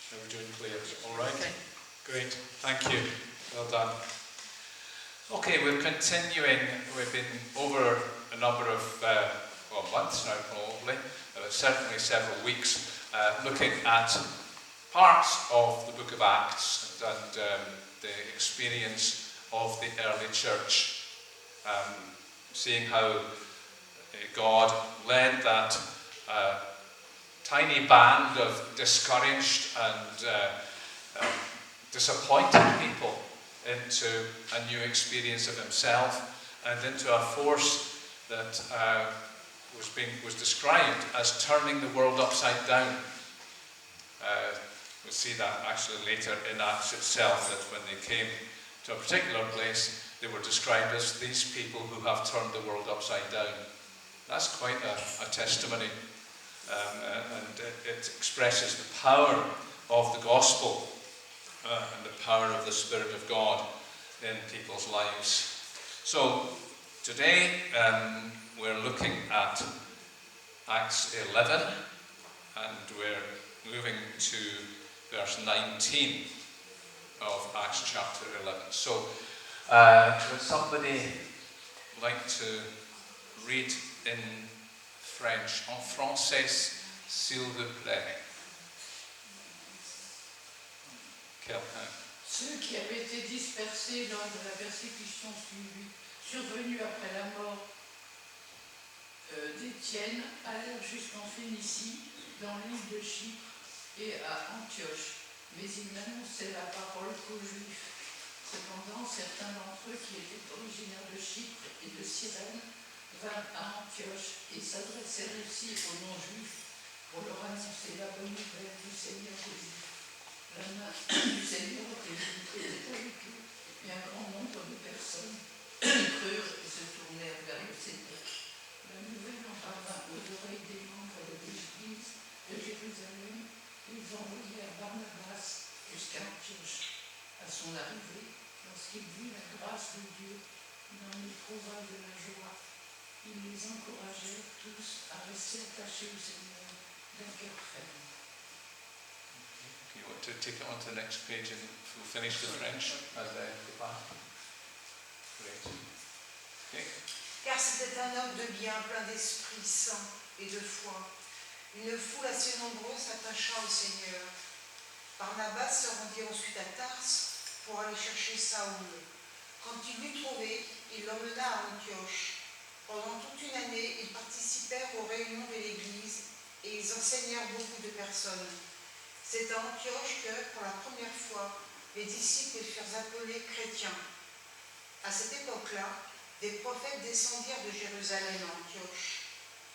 How are we doing, players? All right? Okay. Great. Thank you. Well done. Okay, we're continuing. We've been over a number of months now, probably, but certainly several weeks, looking at parts of the book of Acts and the experience of the early church. Seeing how God led that tiny band of discouraged and disappointed people into a new experience of himself and into a force that was described as turning the world upside down. We'll see that actually later in Acts itself, that when they came to a particular place, they were described as these people who have turned the world upside down. That's quite a testimony. And it expresses the power of the gospel and the power of the Spirit of God in people's lives. So today we're looking at Acts 11 and we're moving to verse 19 of Acts chapter 11. So would somebody like to read in French? En français, s'il vous plaît. Quelqu'un. Ceux qui avaient été dispersés lors de la persécution survenue après la mort d'Étienne allèrent jusqu'en Phénicie, dans l'île de Chypre et à Antioche, mais ils n'annonçaient la parole qu'aux Juifs. Cependant, certains d'entre eux qui étaient originaires de Chypre et de Cyrène vinrent à Antioche et s'adressèrent aussi aux non-juifs pour leur annoncer la bonne nouvelle du Seigneur Jésus. La main du Seigneur était avec eux et un grand nombre de personnes crurent et se tournèrent vers le Seigneur. La nouvelle en parvint aux oreilles des membres de l'Église de Jérusalem. Ils envoyèrent Barnabas jusqu'à Antioche. À son arrivée, lorsqu'il vit la grâce de Dieu, il en éprouva de la joie. Ils les encouragèrent tous à rester attachés au Seigneur d'un cœur ferme. You want to take it on to the next page and we'll finish the French and go back. Great. Okay. Car c'était un homme de bien, plein d'esprit saint et de foi. Une foule assez nombreuse s'attacha au Seigneur. Barnabas se rendit ensuite à Tarse pour aller chercher Saul. Quand il l'eut trouvé, il l'emmena à Antioche. Pendant toute une année, ils participèrent aux réunions de l'Église et ils enseignèrent beaucoup de personnes. C'est à Antioche que, pour la première fois, les disciples furent appelés chrétiens. À cette époque-là, des prophètes descendirent de Jérusalem à Antioche.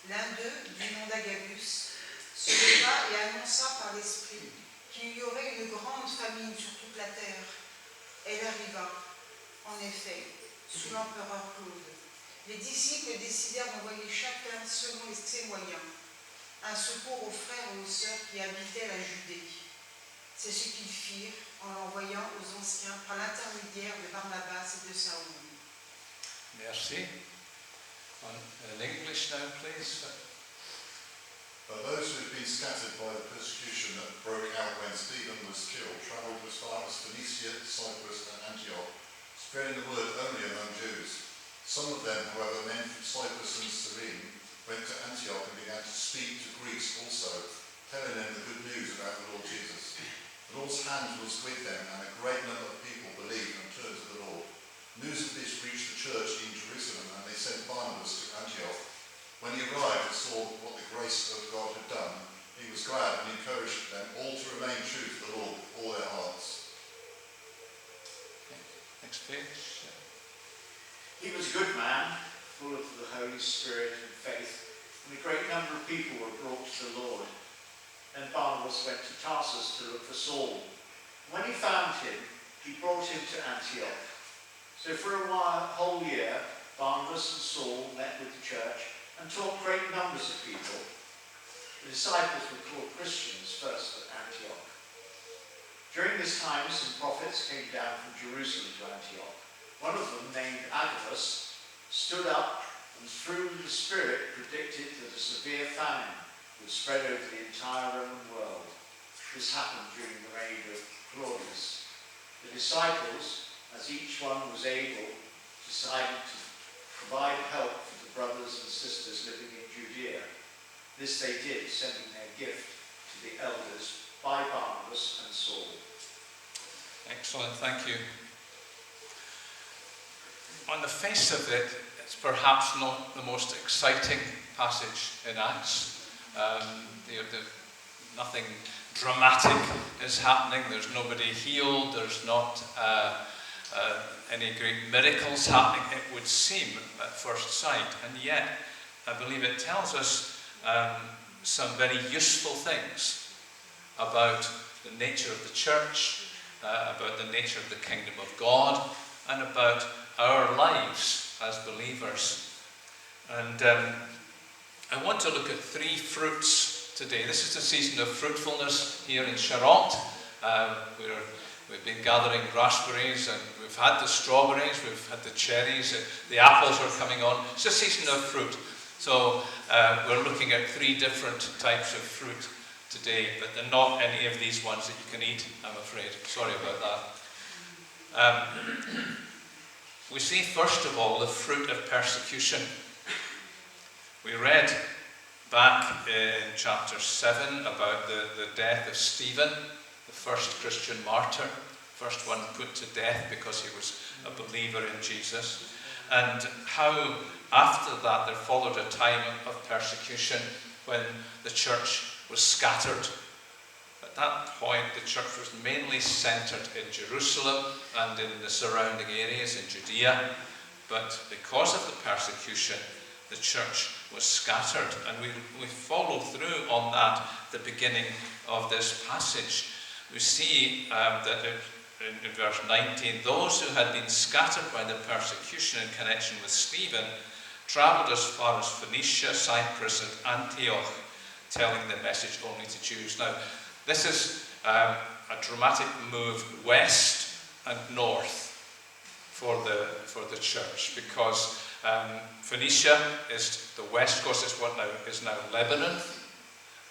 L'un d'eux, du nom d'Agabus, se leva et annonça par l'Esprit qu'il y aurait une grande famine sur toute la terre. Elle arriva, en effet, sous l'empereur Claude. Les disciples décidèrent d'envoyer chacun selon ses moyens un secours aux frères et aux sœurs qui habitaient la Judée. C'est ce qu'ils firent en l'envoyant aux anciens par l'intermédiaire de Barnabas et de Saul. Merci. In English now, please. But those who had been scattered by the persecution that broke out when Stephen was killed travelled as far as Phoenicia, Cyprus and Antioch, spreading the word only among Jews. Some of them, however, men from Cyprus and Cyrene, went to Antioch and began to speak to Greeks also, telling them the good news about the Lord Jesus. The Lord's hand was with them, and a great number of people believed and turned to the Lord. News of this reached the church in Jerusalem, and they sent Barnabas to Antioch. When he arrived and saw what the grace of God had done, he was glad and encouraged them all to remain true to the Lord with all their hearts. Next page. He was a good man, full of the Holy Spirit and faith, and a great number of people were brought to the Lord. Then Barnabas went to Tarsus to look for Saul. When he found him, he brought him to Antioch. So for a whole year, Barnabas and Saul met with the church and taught great numbers of people. The disciples were called Christians first at Antioch. During this time, some prophets came down from Jerusalem to Antioch. One of them, named Eglise, stood up and through the Spirit predicted that a severe famine would spread over the entire Roman world. This happened during the made of glories. The disciples, as each one was able, decided to provide help for the brothers and sisters living in Judea. This they did, sending their gift to the elders by Barnabas and Saul. Excellent, thank you. On the face of it, it's perhaps not the most exciting passage in Acts. Nothing dramatic is happening. There's nobody healed. There's not any great miracles happening, it would seem at first sight. And yet, I believe it tells us some very useful things about the nature of the church, about the nature of the kingdom of God, and about our lives as believers. And I want to look at 3 fruits today. This is the season of fruitfulness here in Charlotte. We've been gathering raspberries, and we've had the strawberries, we've had the cherries, the apples are coming on. It's a season of fruit. So we're looking at 3 different types of fruit today, but they're not any of these ones that you can eat, I'm afraid. Sorry about that. We see, first of all, the fruit of persecution. We read back in chapter 7 about the death of Stephen, the first Christian martyr, first one put to death because he was a believer in Jesus, and how after that there followed a time of persecution when the church was scattered. At that point, the church was mainly centered in Jerusalem and in the surrounding areas in Judea, but because of the persecution, the church was scattered. And we follow through on that at the beginning of this passage. We see that in verse 19, those who had been scattered by the persecution in connection with Stephen travelled as far as Phoenicia, Cyprus, and Antioch, telling the message only to Jews. Now, this is a dramatic move west and north for the church, because Phoenicia is the west coast, is what now is Lebanon,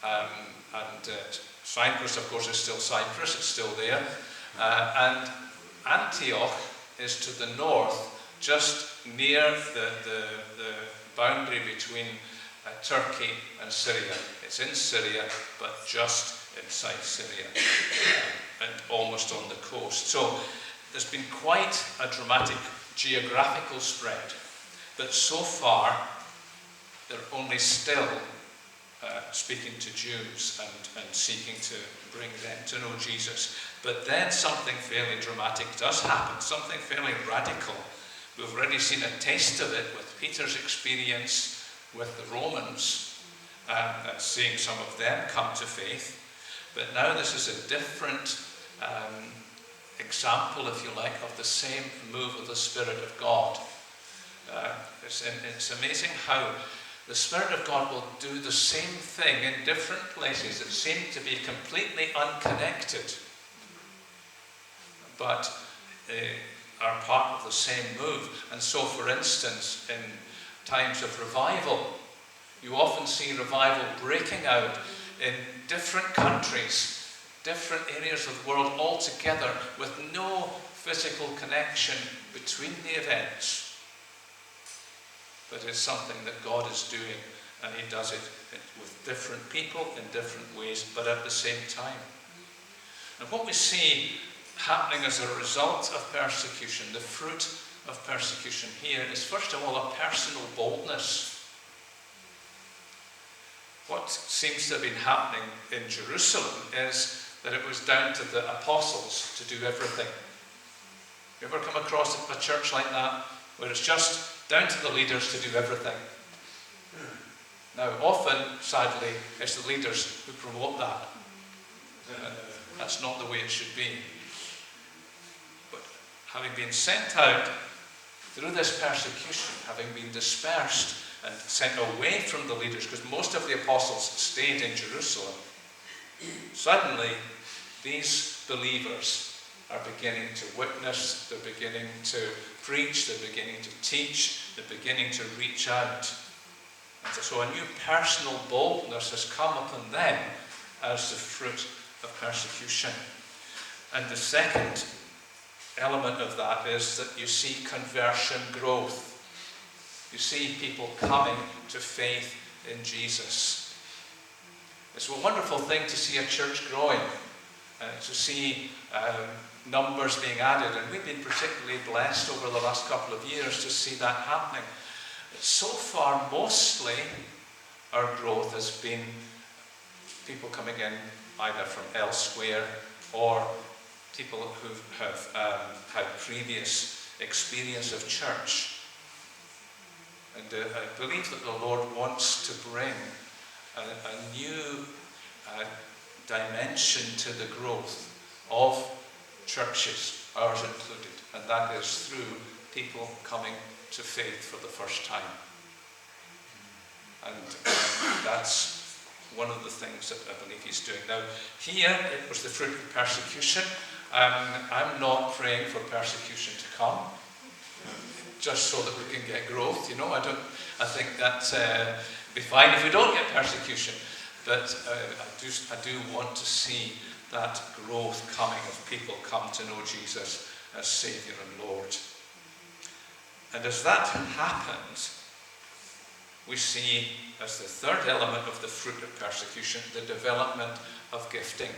and Cyprus, of course, is still Cyprus, it's still there, and Antioch is to the north, just near the boundary between Turkey and Syria. It's in Syria, but just inside Syria, and almost on the coast. So there's been quite a dramatic geographical spread, but so far they're only still speaking to Jews and seeking to bring them to know Jesus. But then something fairly dramatic does happen, something fairly radical. We've already seen a taste of it with Peter's experience with the Romans, and seeing some of them come to faith. But now this is a different example, if you like, of the same move of the Spirit of God. It's amazing how the Spirit of God will do the same thing in different places that seem to be completely unconnected, but are part of the same move. And so, for instance, in times of revival, you often see revival breaking out in different countries, different areas of the world altogether, with no physical connection between the events. But it's something that God is doing, and He does it with different people in different ways, but at the same time. And what we see happening as a result of persecution, the fruit of persecution here, is first of all a personal boldness. What seems to have been happening in Jerusalem is that it was down to the apostles to do everything. You ever come across a church like that, where it's just down to the leaders to do everything? Now, often, sadly, it's the leaders who promote that. That's not the way it should be. But having been sent out through this persecution, having been dispersed and sent away from the leaders, because most of the apostles stayed in Jerusalem, suddenly these believers are beginning to witness, they're beginning to preach, they're beginning to teach, they're beginning to reach out. And so a new personal boldness has come upon them as the fruit of persecution. And the second element of that is that you see conversion growth. You see people coming to faith in Jesus. It's a wonderful thing to see a church growing, to see numbers being added, and we've been particularly blessed over the last couple of years to see that happening. So far, mostly our growth has been people coming in either from elsewhere or people who have had previous experience of church. And I believe that the Lord wants to bring a new dimension to the growth of churches, ours included, and that is through people coming to faith for the first time. And that's one of the things that I believe he's doing. Now, here it was the fruit of persecution. I'm not praying for persecution to come, just so that we can get growth. I think that be fine if we don't get persecution. But I do want to see that growth coming of people come to know Jesus as Saviour and Lord. And as that happens, we see as the third element of the fruit of persecution, the development of gifting.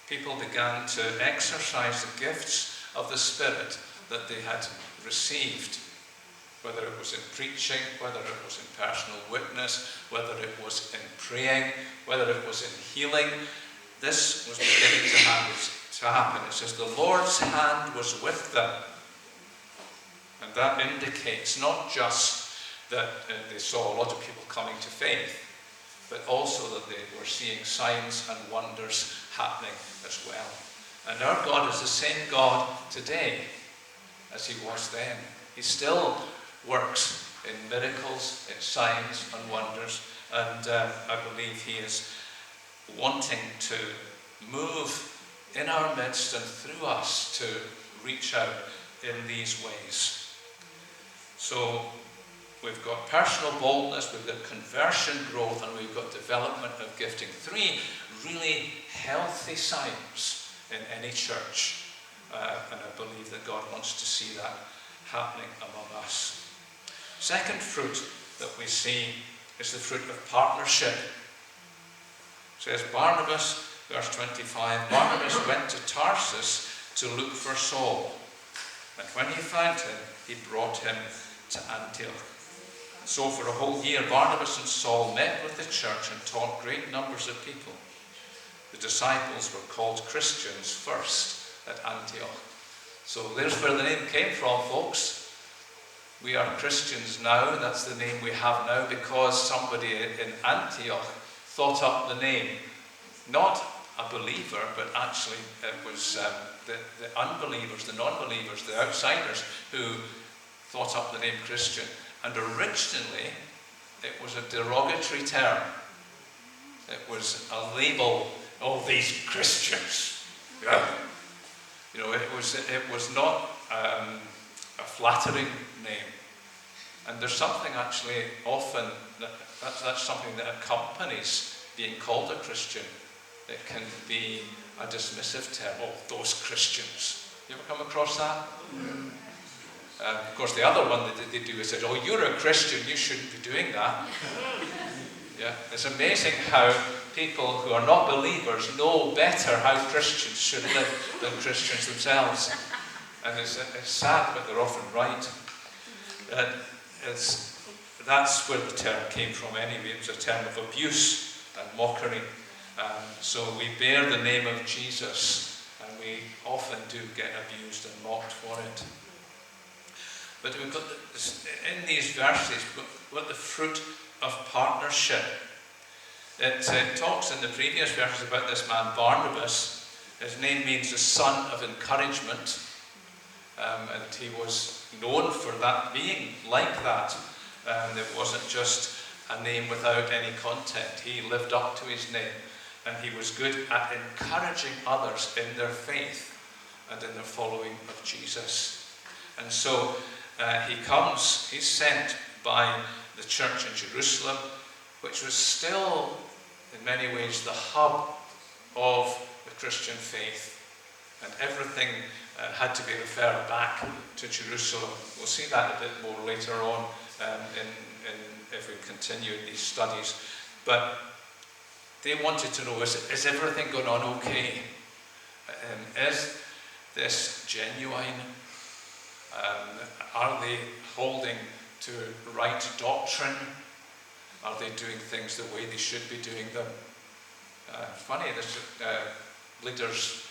People began to exercise the gifts of the Spirit that they had received, whether it was in preaching, whether it was in personal witness, whether it was in praying, whether it was in healing. This was beginning to happen. It says the Lord's hand was with them. And that indicates not just that they saw a lot of people coming to faith, but also that they were seeing signs and wonders happening as well. And our God is the same God today as he was then. He still works in miracles, in signs and wonders, and I believe he is wanting to move in our midst and through us to reach out in these ways. So we've got personal boldness, we've got conversion growth, and we've got development of gifting. 3 really healthy signs in any church. And I believe that God wants to see that happening among us. Second fruit that we see is the fruit of partnership. It says Barnabas, verse 25, Barnabas went to Tarsus to look for Saul. And when he found him, he brought him to Antioch. So for a whole year, Barnabas and Saul met with the church and taught great numbers of people. The disciples were called Christians first at Antioch. So there's where the name came from, folks. We are Christians now. That's the name we have now because somebody in Antioch thought up the name. Not a believer, but actually it was the unbelievers, the non-believers, the outsiders who thought up the name Christian. And originally, it was a derogatory term. It was a label of these Christians. Yeah. It was not a flattering name. And there's something actually often, that's something that accompanies being called a Christian. It can be a dismissive term. Oh, those Christians. You ever come across that? Of course, the other one that they do is say, oh, you're a Christian, you shouldn't be doing that. Yeah, it's amazing how people who are not believers know better how Christians should live than Christians themselves. And it's sad, but they're often right. That's where the term came from anyway. It was a term of abuse and mockery. So we bear the name of Jesus, and we often do get abused and mocked for it. But we've got in these verses, we've got the fruit of partnership. It talks in the previous verses about this man Barnabas. His name means the son of encouragement, and he was known for that, being like that. It wasn't just a name without any content. He lived up to his name, and he was good at encouraging others in their faith and in their following of Jesus. And so he's sent by the church in Jerusalem, which was still in many ways the hub of the Christian faith and everything had to be referred back to Jerusalem. We'll see that a bit more later on if we continue these studies. But they wanted to know, is everything going on okay? Is this genuine? Are they holding to right doctrine? Are they doing things the way they should be doing them? Funny, leaders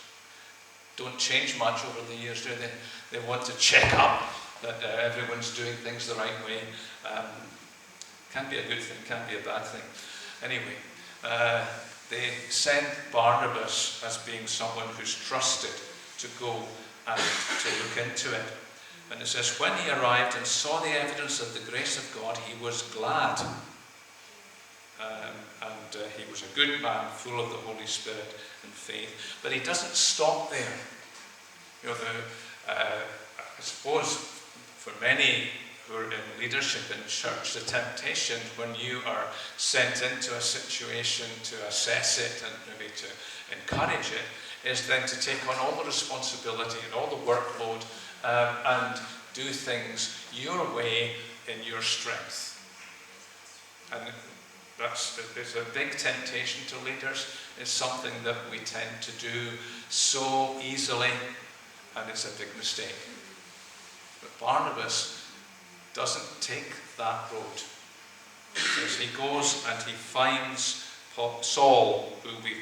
don't change much over the years, do they? They want to check up that everyone's doing things the right way. Can be a good thing, can be a bad thing. Anyway, they send Barnabas as being someone who's trusted to go and to look into it. And it says, when he arrived and saw the evidence of the grace of God, he was glad. He was a good man, full of the Holy Spirit and faith. But he doesn't stop there. You know, I suppose for many who are in leadership in church, the temptation when you are sent into a situation to assess it and maybe to encourage it is then to take on all the responsibility and all the workload and do things your way in your strength. And it's a big temptation to leaders. It's something that we tend to do so easily, and it's a big mistake. But Barnabas doesn't take that road. As he goes and he finds Saul, who we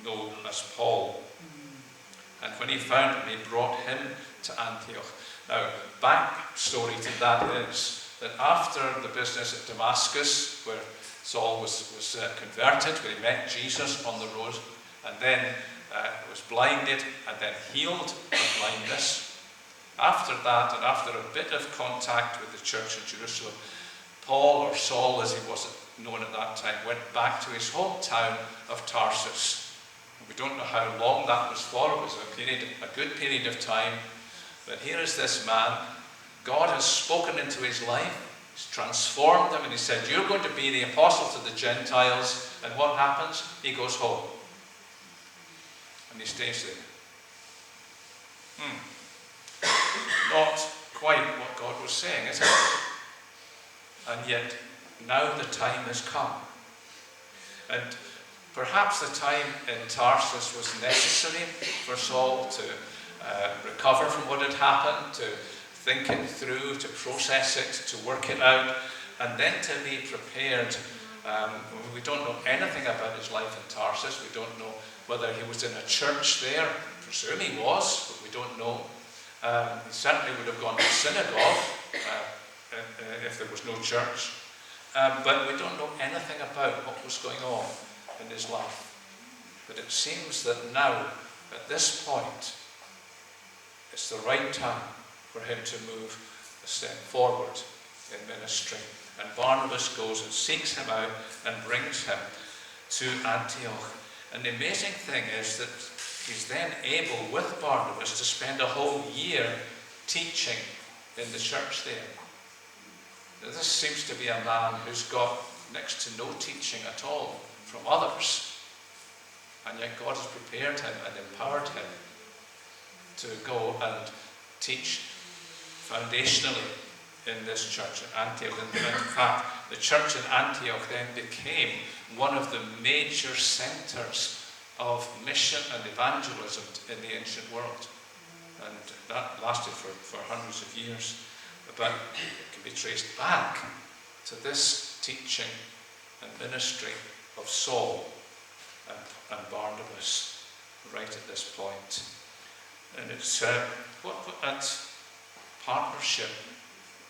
know as Paul. And when he found him, he brought him to Antioch. Now, backstory to that is that after the business at Damascus, where Saul was converted, where he met Jesus on the road, and then was blinded, and then healed of blindness. After that, and after a bit of contact with the church in Jerusalem, Paul, or Saul as he was known at that time, went back to his hometown of Tarsus. We don't know how long that was for. It was a good period of time. But here is this man. God has spoken into his life. He's transformed him, and he said, you're going to be the apostle to the Gentiles. And what happens? He goes home. And he stays there. Not quite what God was saying, is it? And yet, now the time has come. And perhaps the time in Tarsus was necessary for Saul to recover from what had happened, to think it through, to process it, to work it out, and then to be prepared. We don't know anything about his life in Tarsus. We don't know whether he was in a church there. Presumably he was, but we don't know. He certainly would have gone to synagogue if there was no church. But we don't know anything about what was going on in his life. But it seems that now, at this point, it's the right time for him to move a step forward in ministry. And Barnabas goes and seeks him out and brings him to Antioch. And the amazing thing is that he's then able, with Barnabas, to spend a whole year teaching in the church there. Now, this seems to be a man who's got next to no teaching at all from others. And yet God has prepared him and empowered him to go and teach foundationally in this church in Antioch. And in fact, the church in Antioch then became one of the major centres of mission and evangelism in the ancient world. And that lasted for hundreds of years. But it can be traced back to this teaching and ministry of Saul and Barnabas right at this point. And it's what that partnership,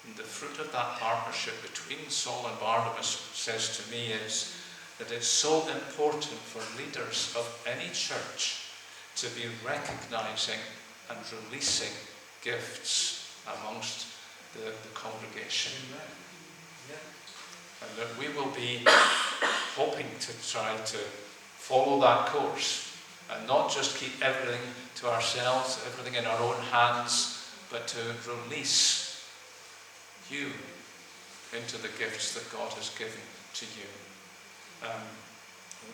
and the fruit of that partnership between Saul and Barnabas says to me is that it's so important for leaders of any church to be recognizing and releasing gifts amongst the congregation. And that we will be hoping to try to follow that course and not just keep everything to ourselves, everything in our own hands, but to release you into the gifts that God has given to you.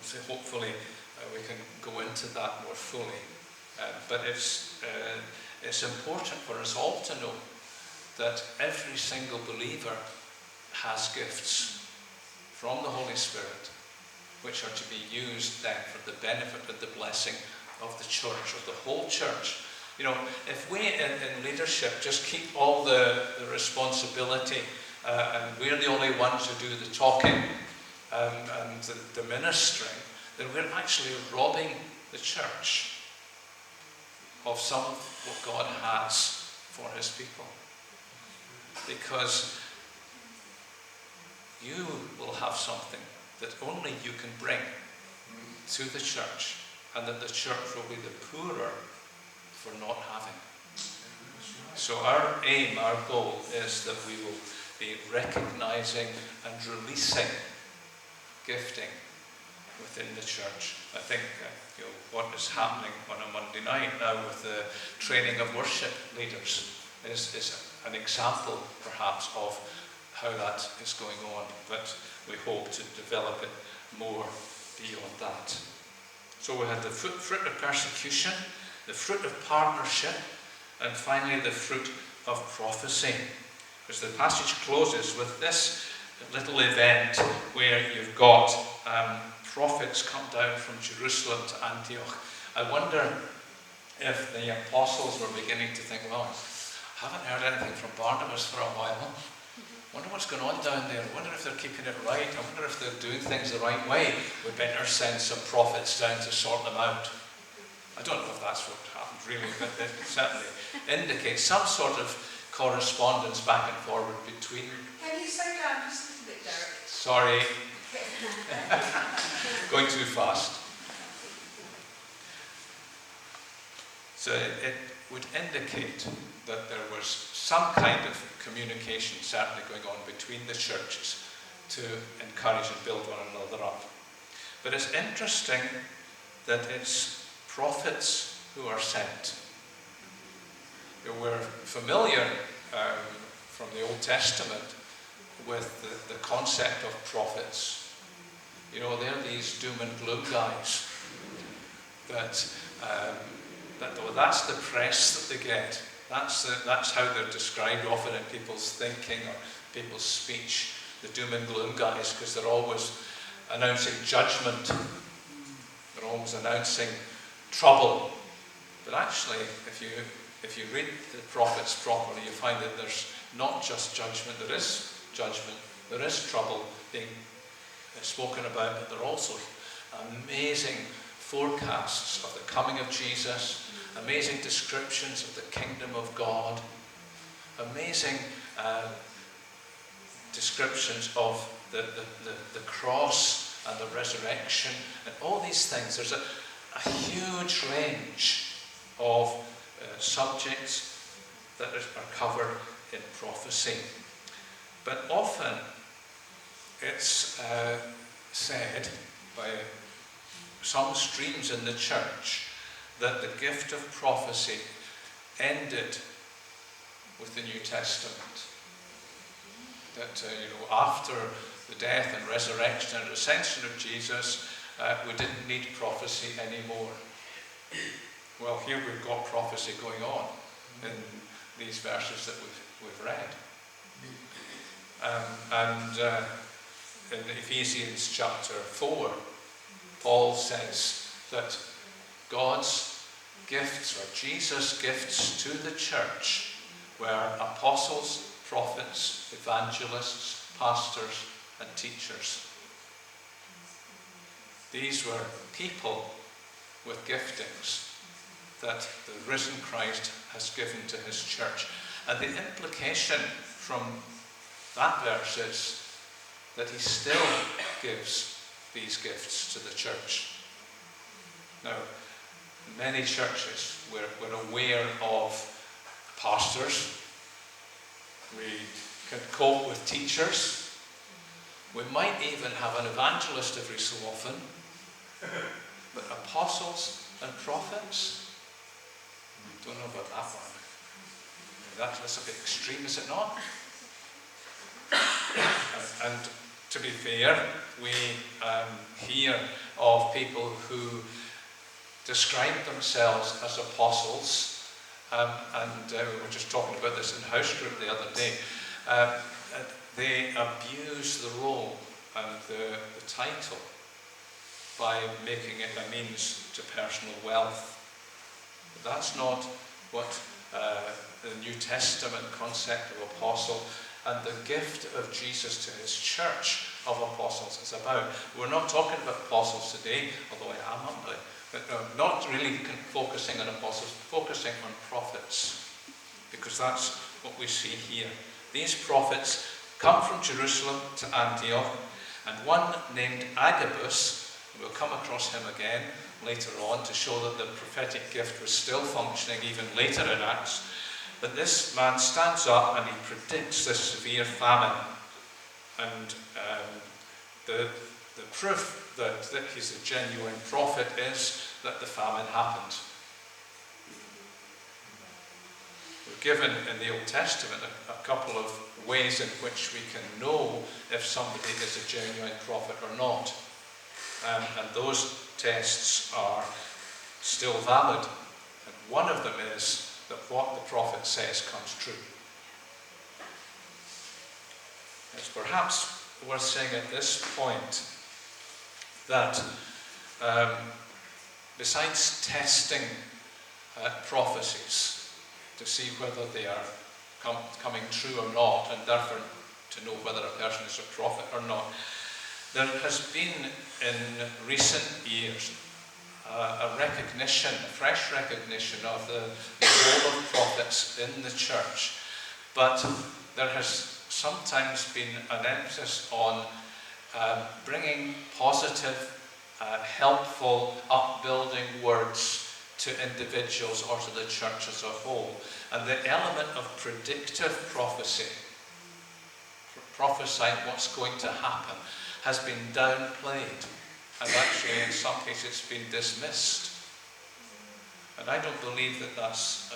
So hopefully we can go into that more fully But it's important for us all to know that every single believer has gifts from the Holy Spirit, which are to be used then for the benefit and the blessing of the church, of the whole church. You know, if we in leadership just keep all the responsibility and we're the only ones who do the talking and the ministering, then we're actually robbing the church of some of what God has for his people. Because you will have something that only you can bring to the church, and that the church will be the poorer for not having. So our aim, our goal is that we will be recognizing and releasing gifting within the church. I think what is happening on a Monday night now with the training of worship leaders is an example perhaps of how that is going on, but we hope to develop it more beyond that. So we had the fruit of persecution, the fruit of partnership, and finally the fruit of prophecy. Because the passage closes with this little event where you've got prophets come down from Jerusalem to Antioch. I wonder if the apostles were beginning to think, well, I haven't heard anything from Barnabas for a while. I wonder what's going on down there. I wonder if they're keeping it right. I wonder if they're doing things the right way. We better send some prophets down to sort them out. I don't know if that's what happened really, but it certainly indicates some sort of correspondence back and forward between. Can you slow down just a little bit, Derek? Sorry. Going too fast. So it would indicate that there was some kind of communication certainly going on between the churches to encourage and build one another up. But it's interesting that it's prophets who are sent. We're familiar from the Old Testament with the concept of prophets. You know, they're these doom and gloom guys that's the press that they get. That's how they're described often in people's thinking or people's speech, the doom and gloom guys, because they're always announcing judgment. They're always announcing trouble. But actually, if you read the prophets properly, you find that there's not just judgment, there is judgment, there is trouble being spoken about, but there are also amazing forecasts of the coming of Jesus, amazing descriptions of the kingdom of God, amazing descriptions of the cross and the resurrection, and all these things. There's a huge range of subjects that are covered in prophecy. But often it's said by some streams in the church that the gift of prophecy ended with the New Testament. That after the death and resurrection and ascension of Jesus, we didn't need prophecy anymore. Well, here we've got prophecy going on in these verses that we've read. In Ephesians chapter 4, Paul says that God's gifts, or Jesus' gifts to the church, were apostles, prophets, evangelists, pastors, and teachers. These were people with giftings that the risen Christ has given to his church. And the implication from that verse is that he still gives these gifts to the church. Now, many churches we're aware of pastors. We can cope with teachers. We might even have an evangelist every so often. But apostles and prophets? Don't know about that one. That's a bit extreme, is it not? And to be fair, we hear of people who describe themselves as apostles, we were just talking about this in house group the other day. They abuse the role and the title by making it a means to personal wealth. That's not what the New Testament concept of apostle and the gift of Jesus to his church of apostles is about. We're not talking about apostles today, although I am, aren't I? But not really focusing on apostles, focusing on prophets, because that's what we see here. These prophets come from Jerusalem to Antioch, and one named Agabus, we'll come across him again later on to show that the prophetic gift was still functioning even later in Acts. But this man stands up and he predicts this severe famine. And the proof that he's a genuine prophet is that the famine happened. We're given in the Old Testament a couple of ways in which we can know if somebody is a genuine prophet or not. And those tests are still valid. And one of them is that what the prophet says comes true. It's perhaps worth saying at this point that besides testing prophecies to see whether they are coming true or not, and therefore to know whether a person is a prophet or not, there has been in recent years a recognition, a fresh recognition of the role of prophets in the church. But there has sometimes been an emphasis on bringing positive, helpful, upbuilding words to individuals or to the church as a whole. And the element of predictive prophecy, prophesying what's going to happen, has been downplayed. And actually, in some cases, it's been dismissed. And I don't believe that that's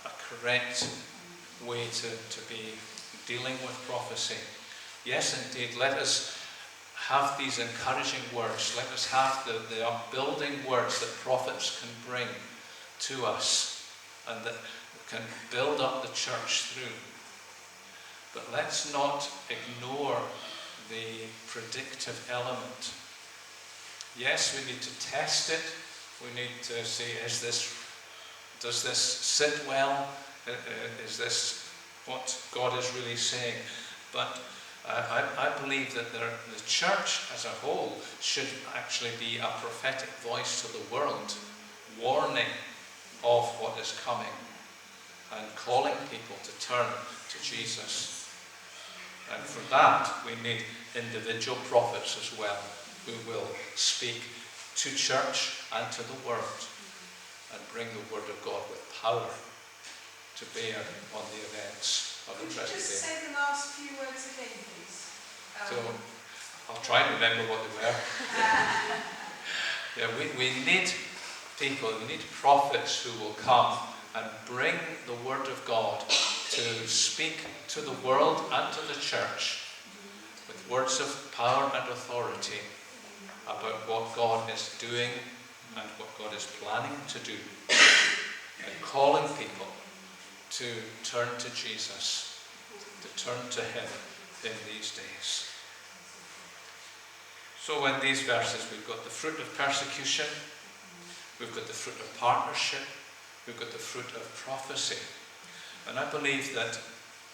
a correct way to be dealing with prophecy. Yes, indeed, let us have these encouraging words. Let us have the upbuilding words that prophets can bring to us and that can build up the church through. But let's not ignore the predictive element. Yes, we need to test it. We need to see, does this sit well? Is this what God is really saying? But I believe that the church as a whole should actually be a prophetic voice to the world, warning of what is coming and calling people to turn to Jesus. And for that, we need individual prophets as well, who will speak to church and to the world and bring the word of God with power to bear on the events of the present day. Just say the last few words again, please. So I'll try and remember what they were. Yeah, we need people, we need prophets who will come and bring the word of God to speak to the world and to the church with words of power and authority about what God is doing and what God is planning to do, and calling people to turn to Jesus, to turn to him in these days. So in these verses we've got the fruit of persecution, we've got the fruit of partnership, we've got the fruit of prophecy. And I believe that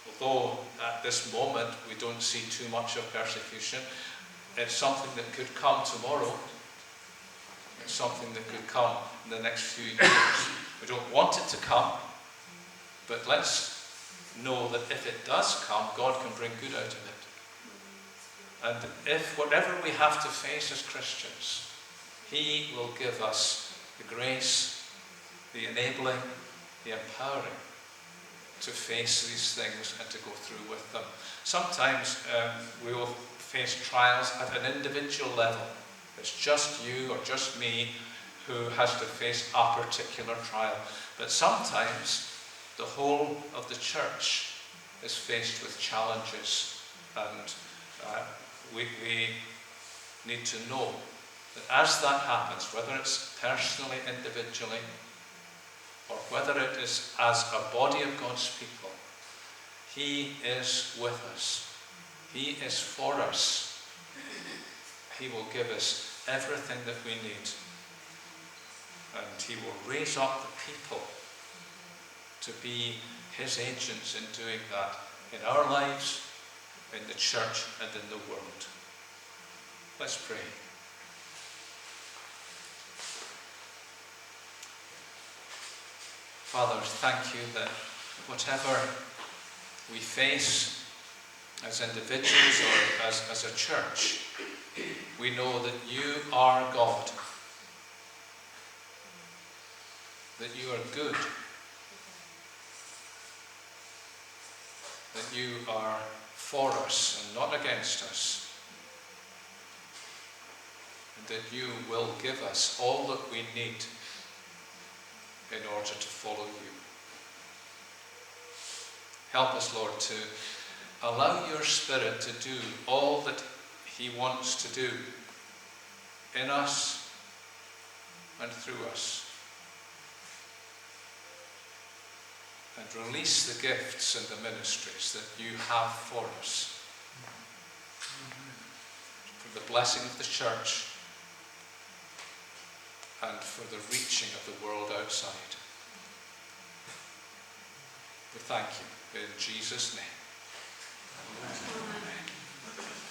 although at this moment we don't see too much of persecution, it's something that could come tomorrow. It's something that could come in the next few years. We don't want it to come, but let's know that if it does come, God can bring good out of it. And if whatever we have to face as Christians, he will give us the grace, the enabling, the empowering to face these things and to go through with them. Sometimes we will face trials at an individual level. It's just you or just me who has to face a particular trial. But sometimes the whole of the church is faced with challenges, and we need to know that as that happens, whether it's personally, individually, or whether it is as a body of God's people, He is with us. He is for us. He will give us everything that we need. And He will raise up the people to be His agents in doing that in our lives, in the church, and in the world. Let's pray. Father, thank you that whatever we face as individuals or as a church, we know that you are God, that you are good, that you are for us and not against us, and that you will give us all that we need in order to follow you. Help us, Lord, to allow your Spirit to do all that He wants to do in us and through us. And release the gifts and the ministries that you have for us, for the blessing of the church and for the reaching of the world outside. We thank you in Jesus' name. Amen.